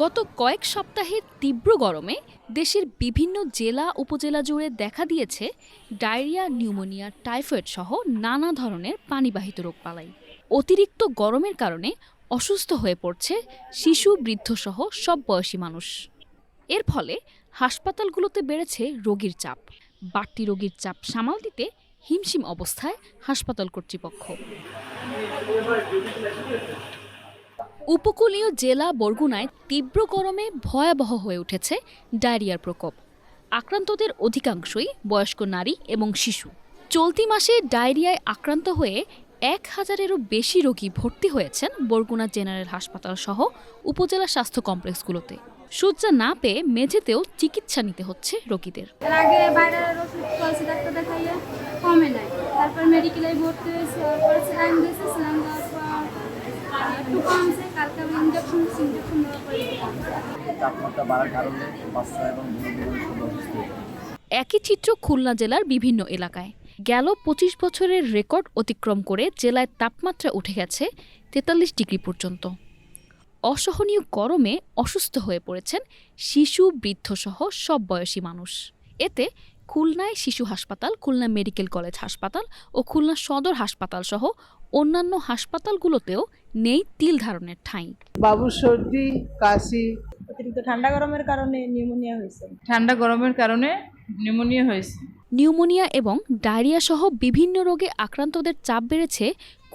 গত কয়েক সপ্তাহে তীব্র গরমে দেশের বিভিন্ন জেলা উপজেলা জুড়ে দেখা দিয়েছে ডায়রিয়া, নিউমোনিয়া, টাইফয়েড সহ নানা ধরনের পানিবাহিত রোগবালাই। অতিরিক্ত গরমের কারণে অসুস্থ হয়ে পড়ছে শিশু, বৃদ্ধসহ সব বয়সী মানুষ। এর ফলে হাসপাতালগুলোতে বেড়েছে রোগীর চাপ। বাড়তি রোগীর চাপ সামাল দিতে হিমশিম অবস্থায় হাসপাতাল কর্তৃপক্ষ। উপকূলীয় জেলা বরগুনায় তীব্র গরমে ভয়াবহ হয়ে উঠেছে ডায়রিয়ার প্রকোপ। আক্রান্তদের অধিকাংশই বয়স্ক নারী এবং শিশু। চলতি মাসে ডায়রিয়ায় আক্রান্ত হয়ে 1000-এরও বেশি রোগী ভর্তি হয়েছেন বরগুনা জেনারেল হাসপাতাল সহ উপজেলা স্বাস্থ্য কমপ্লেক্সগুলোতে। শয্যা না পেয়ে মেঝেতেও চিকিৎসা নিতে হচ্ছে রোগীদের। আগে বাইরে ওষুধ খাইছি, ডাক্তার দেখাইয়া কমে নাই, তারপর মেডিকেলে ভর্তি হয়েছে, তারপর স্যালাইন দিয়েছে, স্যালাইন দেওয়ার পর একটু কমছে, কালকে ইঞ্জেকশন দেওয়ার পরে তাপমাত্রা বাড়ার কারণে বাচ্চা এবং অসুস্থ। একই চিত্র খুলনা জেলার বিভিন্ন এলাকায়। গেল 25 বছরের রেকর্ড অতিক্রম করে জেলায় তাপমাত্রা উঠে গেছে 43 ডিগ্রি পর্যন্ত। অসহনীয় গরমে অসুস্থ হয়ে পড়েছেন শিশু, বৃদ্ধসহ সব বয়সী মানুষ। এতে খুলনায় শিশু হাসপাতাল, খুলনা মেডিকেল কলেজ হাসপাতাল ও খুলনা সদর হাসপাতাল সহ অন্যান্য হাসপাতালগুলোতেও নেই তিল ধারণের ঠাঁই। বাবুর সর্দি, কাশি। অতিরিক্ত ঠান্ডা গরমের কারণে নিউমোনিয়া হয়েছে। ঠান্ডা গরমের কারণে নিউমোনিয়া হয়েছে। নিউমোনিয়া এবং ডায়রিয়া সহ বিভিন্ন রোগে আক্রান্তদের চাপ বেড়েছে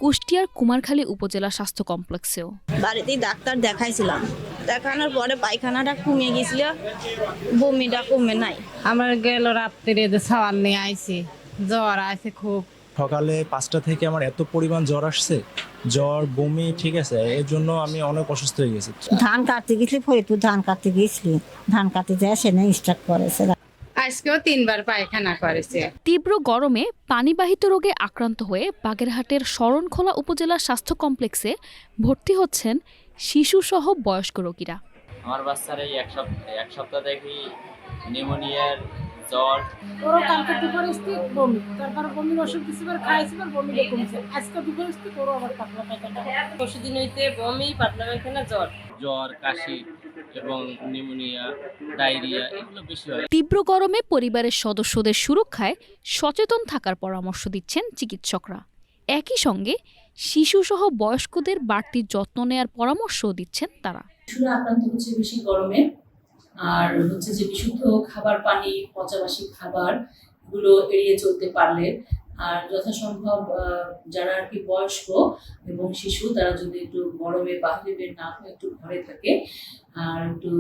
কুষ্টিয়ার কুমারখালী উপজেলা স্বাস্থ্য কমপ্লেক্সেও। বাড়িতেই ডাক্তার দেখাইছিলাম, দেখানোর পরে পায়খানাটা কমে গেছিল, বমিটা কমে নাই। আমার গেল রাত্রে সাওয়াল নিয়ে আইছি, জ্বর আছে খুব। সকালে 5টা থেকে আমার এত পরিমাণ জ্বর আসছে, জ্বর, বমি, ঠিক আছে, এর জন্য আমি অনেক অসুস্থ হয়ে গেছি। ধান কাটতে গেছিলি, ফরিদপুর ধান কাটতে গেছিলি, ধান কাটতে যায় সেনে স্টার্ট করেছে। আজকেও 3বার পায়খানা করেছে। তীব্র গরমে পানিবাহিত রোগে আক্রান্ত হয়ে বাগেরহাটের শরণখোলা উপজেলা স্বাস্থ্য কমপ্লেক্সে ভর্তি হচ্ছেন শিশুসহ বয়স্ক রোগীরা। আমার বাচ্চার এই এক সপ্তাহ দেখি নিউমোনিয়ার জ্বর। ওরও কালকে দুপুরে বমি, তারপর বমির ওষুধ কিছুবার খাইছি, বমিটা কমছে। আজকে দুপুরে ওরও আবার পাতলা পায়খানা। পরশুদিন হইতে বমি, পাতলা পায়খানা, জ্বর, কাশি এবং নিউমোনিয়া, ডায়রিয়া এগুলো বেশি হয়। তীব্র গরমে পরিবারের সদস্যদের সুরক্ষায় সচেতন থাকার পরামর্শ দিচ্ছেন চিকিৎসকরা। একই সঙ্গে শিশুসহ বয়স্কদের বাড়তি যত্ন নেয়ার পরামর্শও দিচ্ছেন তারা। শিশুরা আক্রান্ত হচ্ছে বেশি গরমে, আর হচ্ছে যে বিশুদ্ধ খাবার, পানি, পচাবাসী খাবার গুলো এড়িয়ে চলতে পারলে, আর যথাসম্ভব যারা আর কি বয়স্ক এবং শিশু তারা যদি একটু গরমে বাহিরে বের না হয়ে একটু ঘরে থাকে আর একটু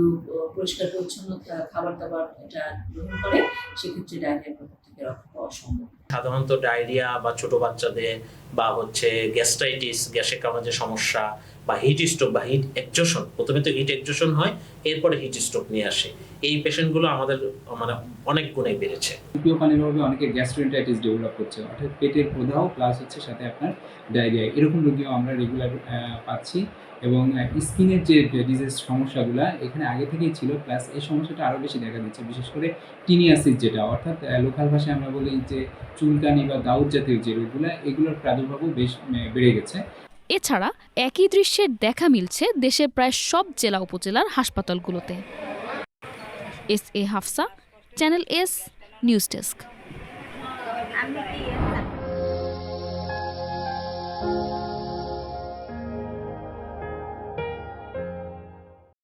পরিষ্কার পরিচ্ছন্ন খাবার দাবার এটা গ্রহণ করে, সেক্ষেত্রে ডায়রিয়ার প্রকোপ থেকে রক্ষা পাওয়া সম্ভব। সাধারণত ডায়রিয়া বা ছোট বাচ্চাদের বা হচ্ছে গ্যাস্ট্রাইটিস, গ্যাসের কারণে যে সমস্যা, বা হিট স্ট্রোক বা হিট এক্সজশন, প্রথমে তো হিট এক্সজশন হয়, এরপরে হিট স্ট্রোক নিয়ে আসে। এই পেশেন্টগুলো আমাদের মানে অনেক গুণে বেড়েছে। তৃতীয় পানির অভাবে অনেকের গ্যাস্ট্রোএন্টারাইটিস ডেভেলপ করছে, অর্থাৎ পেটের প্রদাহ প্লাস হচ্ছে সাথে আপনার ডায়রিয়া, এরকম রোগীও আমরা রেগুলার পাচ্ছি। এবং স্কিনের যে ডিজিজ সমস্যাগুলো এখানে আগে থেকেই ছিল, প্লাস এই সমস্যাটা আরও বেশি দেখা দিচ্ছে, বিশেষ করে টিনিয়াসিস, যেটা অর্থাৎ লোকাল ভাষায় আমরা বলি যে চুলকানি বা দাউদ জাতীয় যে রোগগুলো, এগুলোর প্রাদুর্ভাবও বেশ বেড়ে গেছে। এছাড়া একই দৃশ্যের দেখা মিলছে দেশের প্রায় সব জেলা উপজেলার হাসপাতালগুলোতে। SA Hafsa, channel S, news desk.